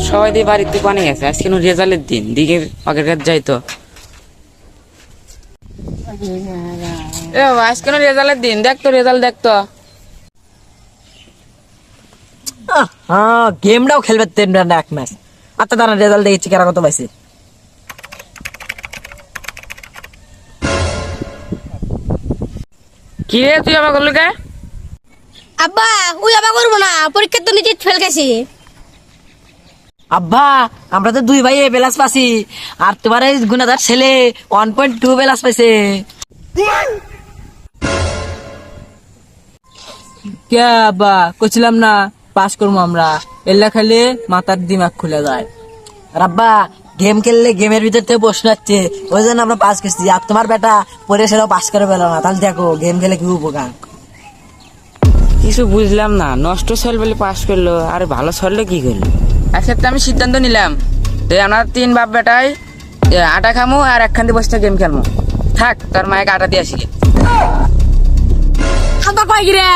সবাই দিয়ে বাড়িতে পানি গেছে, আজকে রেজাল্টের দিন, দিকে আগের কাজ যাই তো। আজকে রেজাল্টের দিন, দেখ তো রেজাল্ট দেখ তো। হ্যাঁ, গেমটাও খেলবে তেমন না এক ম্যাচ। আচ্ছা দাঁড়া, রেজাল্ট দেখেছি কারা কত পাইছে। কি রে তুই আমার করলি কে? আব্বা ওই আবার করবো না, পরীক্ষা তো নিজে ফেল গেছি। আব্বা আমরা তো দুই ভাই এ প্লাস পাইছি, আর তোমার এই গুণাদার ছেলে 1.2 প্লাস পাইছে। কে আব্বা কইছিলাম না পাস করবো আমরা, এল্লা খেলে মাথার দিমাগ খুলে যায়। আর আব্বা গেম খেললে গেমের ভিতর থেকে প্রশ্ন আসছে, ওই জন্য আমরা পাস করছি। আর তোমার বেটা পরে সেটাও পাস করে পেলো না, তাহলে দেখো গেম খেলে কি উপকার। কিছু বুঝলাম না, নষ্ট ছল বলে পাস করলো, আর ভালো ছললে কি করলো? একসাথে আমি সিদ্ধান্ত নিলাম যে আমরা 3 বাপ বেটাই আটা খামো আর একখান দিয়ে বসে গেম খেলবো। থাক, তোর মায়ের আটা দিয়ে আসি। আব্বা কয় কি রে?